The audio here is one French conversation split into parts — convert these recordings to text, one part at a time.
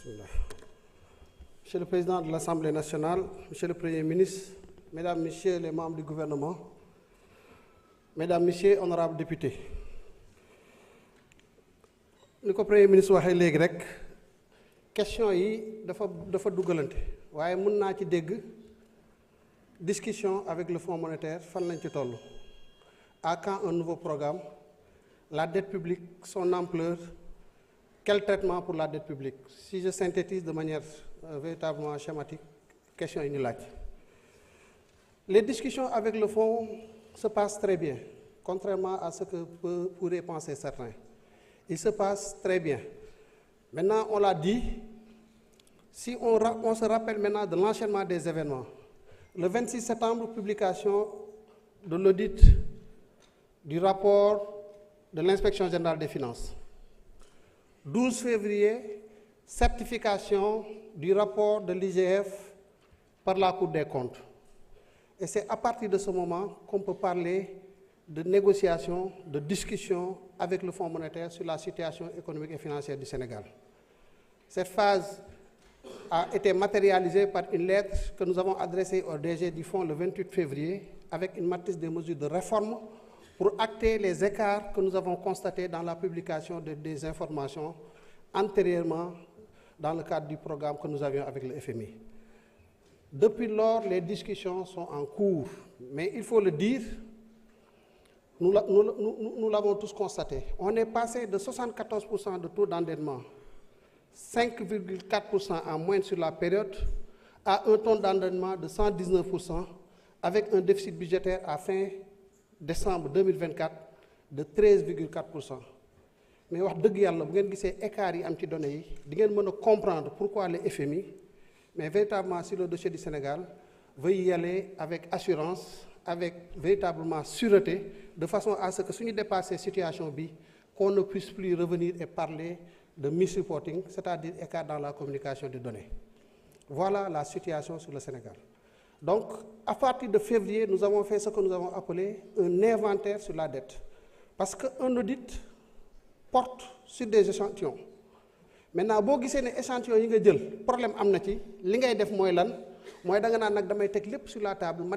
Monsieur le Président de l'Assemblée nationale, Monsieur le Premier ministre, Mesdames, Messieurs les membres du gouvernement, Mesdames, Messieurs, honorables députés. Ni ko Premier ministre waxee léegi rek question yi dafa duggalante waaye mën naa ci dégg discussion avec le Fonds monétaire fan lañ ci toll. À quand un nouveau programme? La dette publique, son ampleur, quel traitement pour la dette publique? Si je synthétise de manière véritablement schématique, question yi ñu laaj. Les discussions avec le Fonds se passent très bien, contrairement à ce que pourraient penser certains. Il se passe très bien. Maintenant, on l'a dit, si on se rappelle maintenant de l'enchaînement des événements, le 26 septembre, publication de l'audit du rapport de l'Inspection générale des finances. 12 février, certification du rapport de l'IGF par la Cour des comptes. Et c'est à partir de ce moment qu'on peut parler de négociations, de discussions avec le Fonds monétaire sur la situation économique et financière du Sénégal. Cette phase a été matérialisée par une lettre que nous avons adressée au DG du Fonds le 28 février avec une matrice des mesures de réforme pour acter les écarts que nous avons constatés dans la publication des informations antérieurement dans le cadre du programme que nous avions avec le FMI. Depuis lors, les discussions sont en cours, mais il faut le dire, nous l'avons tous constaté. On est passé de 74% de taux d'endettement, 5,4% en moyenne sur la période, à un taux d'endettement de 119%, avec un déficit budgétaire à fin décembre 2024 de 13,4%. Mais wax dëgg yàlla bu ngeen gisee écart yi am ci données yi di ngeen mën a comprendre pourquoi le FMI, mais véritablement sur le dossier du Sénégal, veut y aller avec assurance, avec véritablement sûreté, de façon à ce que si nous dépassons cette situation, qu'on ne puisse plus revenir et parler de misreporting, c'est-à-dire écart dans la communication des données. Voilà la situation sur le Sénégal. Donc, à partir de février, nous avons fait ce que nous avons appelé un inventaire sur la dette. Parce qu'un audit porte sur des échantillons. Maintenant, si vous avez des échantillons, le problème est que ce que vous faites, c'est sur la table, je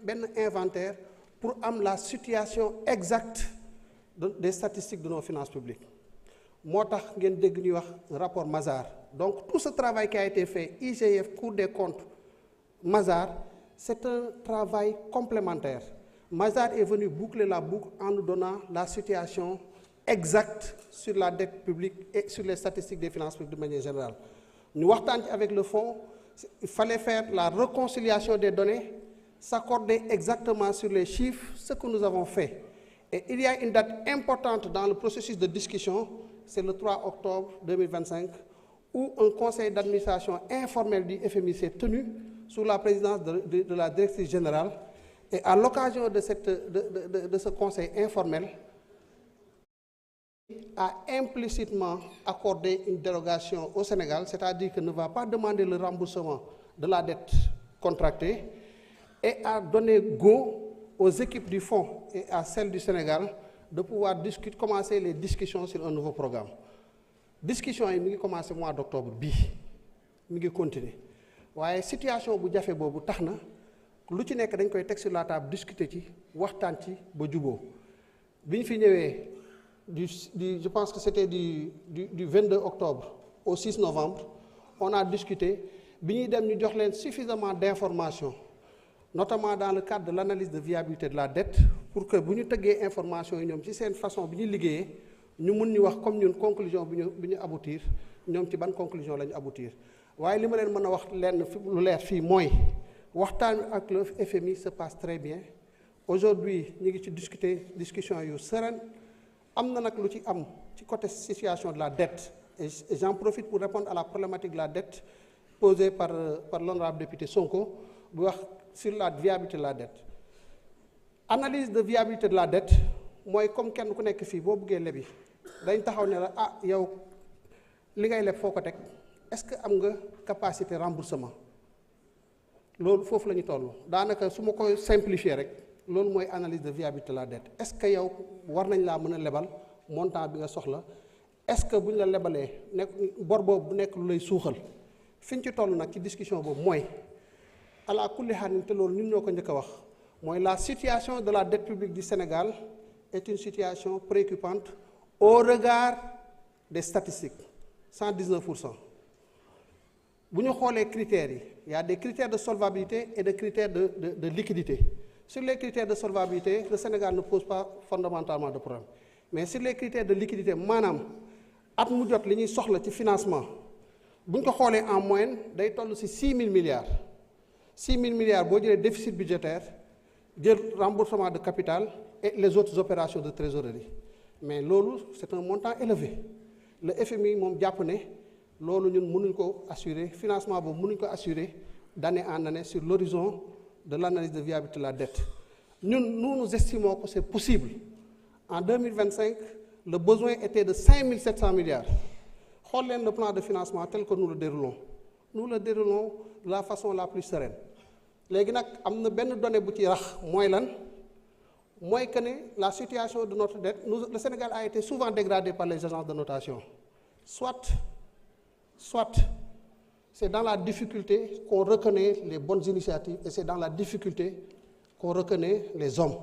vais un inventaire pour avoir la situation exacte des statistiques de nos finances publiques. Moi, je vais un rapport Mazars. Donc, tout ce travail qui a été fait, IGF, Cour des comptes, Mazars, c'est un travail complémentaire. Mazars est venu boucler la boucle en nous donnant la situation exacte sur la dette publique et sur les statistiques des finances publiques de manière générale. Nous avons avec le Fonds, il fallait faire la réconciliation des données, s'accorder exactement sur les chiffres, ce que nous avons fait. Et il y a une date importante dans le processus de discussion, c'est le 3 octobre 2025, où un conseil d'administration informel du FMI s'est tenu sous la présidence de la directrice générale. Et à l'occasion de ce conseil informel, a implicitement accordé une dérogation au Sénégal, c'est-à-dire qu'il ne va pas demander le remboursement de la dette contractée, et a donné go aux équipes du Fonds et à celles du Sénégal de pouvoir commencer les discussions sur un nouveau programme. Discussion yi commencé au mois d'octobre mi continuer. La situation bu jafé bobu taxna lu ci nek dañ koy tek sur la table discuter ci waxtan ci ba djubo. Biñ fi ñëwé je pense que c'était du 22 octobre au 6 novembre, on a discuté, nous avons suffisamment d'informations, notamment dans le cadre de l'analyse de viabilité de la dette, pour que si nous avons des informations, c'est une façon de liggéey, nous pouvons dire comme une conclusion qui aboutir, nous avons une conclusion qui aboutir. Mais ce que je veux dire, avec le FMI se passe très bien. Aujourd'hui, nous avons discuté discussion sereine. Amna nak lu ci am ci côté situation de la dette et j'en profite pour répondre à la problématique de la dette posée par l'honorable député Sonko sur la viabilité de la dette. Analyse de viabilité de la dette moy comme kenn ku nek fi bo bëggé lebi dañ taxaw né la yow li ngay leb foko tek est-ce que am nga capacité remboursement lolu fofu lañu tollu danaka suma koy simplifier rek loolu mooy analyse de viabilité de la dette est-ce que yow war nañ laa mën a lebal montant bi nga soxla est-ce que bu ñu la lebalee nekk bor boobu bu nekk lu lay suuxal fi ñu ci toll nag ci discussion boobu mooy ala kulli xaal te loolu ñun ñoo ko njëkk a wax mooy la situation de la dette publique du Sénégal est une situation préoccupante au regard des statistiques 119%. bu ñu xoolee critères yi il y a des critères de solvabilité et des critères de liquidité. Sur les critères de solvabilité, le Sénégal ne pose pas fondamentalement de problème. Mais sur les critères de liquidité, maanaam at mu jot li ñuy soxla ci financement bu ñu ko xoolee en moyenne day toll ci 6 000 milliards 6 000 milliards boo jëlee déficit budgétaire jël remboursement de capital et les autres opérations de trésorerie mais loolu c'est un montant élevé le FMI moom jàpp ne loolu ñun mënuñ ko assurer financement boobu mënuñ ko assurer d'année en année sur l'horizon de l'analyse de viabilité de la dette. Nous estimons que c'est possible. En 2025, le besoin était de 5 700 milliards. Regardez le plan de financement tel que nous le déroulons. Nous le déroulons de la façon la plus sereine. Maintenant, il y a une donnée qui est que la situation de notre dette, le Sénégal a été souvent dégradé par les agences de notation. Soit c'est dans la difficulté qu'on reconnaît les bonnes initiatives et c'est dans la difficulté qu'on reconnaît les hommes.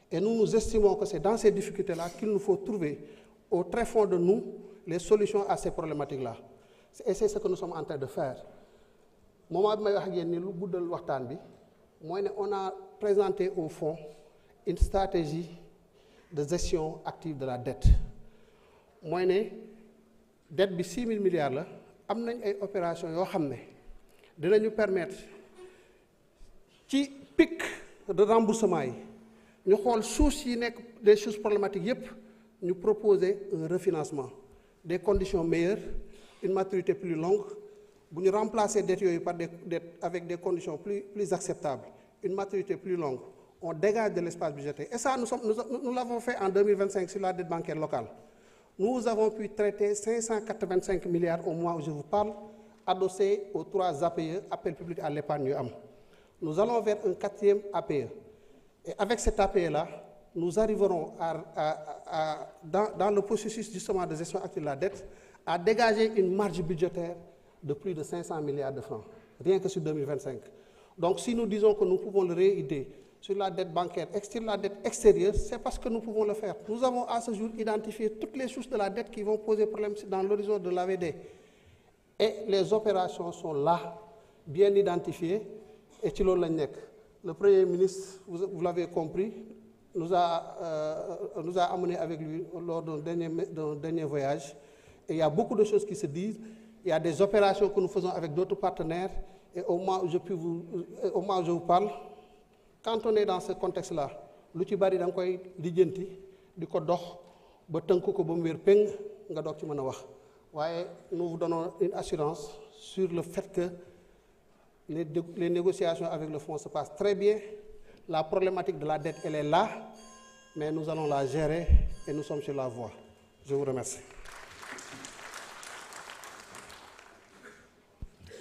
Et nous estimons que c'est dans ces difficultés-là qu'il nous faut trouver au très fond de nous les solutions à ces problématiques-là. Et c'est ce que nous sommes en train de faire. On a présenté au fond une stratégie de gestion active de la dette. La dette de 6 000 milliards. Am nañ ay opérations yoo xam ne dinañu permettre ci pic de remboursement yi ñu xool sources yi nekk des sources problématiques yépp ñu proposer un refinancement des conditions meilleures une maturité plus longue bu ñu remplacer dettes yooyu par des dettes avec des conditions plus acceptables une maturité plus longue on dégage de l'espace budgétaire et ça nous l'avons fait en 2025 sur la dette bancaire locale. Nous avons pu traiter 585 milliards au mois où je vous parle, adossés aux 3 APE, appel public à l'épargne. Nous allons vers un 4e APE. Et avec cet APE-là, nous arriverons dans le processus justement de gestion active de la dette, à dégager une marge budgétaire de plus de 500 milliards de francs, rien que sur 2025. Donc si nous disons que nous pouvons le réitérer sur la dette bancaire, sur la dette extérieure, c'est parce que nous pouvons le faire. Nous avons à ce jour identifié toutes les sources de la dette qui vont poser problème dans l'horizon de l'AVD. Et les opérations sont là, bien identifiées, et ci loolu lañ nekk. Le Premier ministre, vous l'avez compris, nous a amené avec lui lors d'un dernier voyage. Et il y a beaucoup de choses qui se disent. Il y a des opérations que nous faisons avec d'autres partenaires. Et au moment où je vous parle, quand on est dans ce contexte-là, lu ci bari da nga koy lijjanti di ko dox ba tënk ko ba mu wér péng nga doog ci mën a wax waaye nous vous donnons une assurance sur le fait que les négociations avec le fonds se passent très bien. La problématique de la dette, elle est là, mais nous allons la gérer et nous sommes sur la voie. Je vous remercie.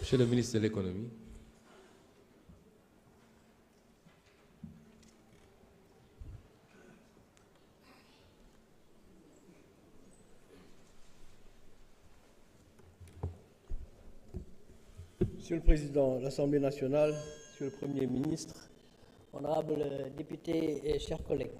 Monsieur le ministre de l'économie. Monsieur le Président de l'Assemblée nationale, Monsieur le Premier ministre, honorables députés et chers collègues.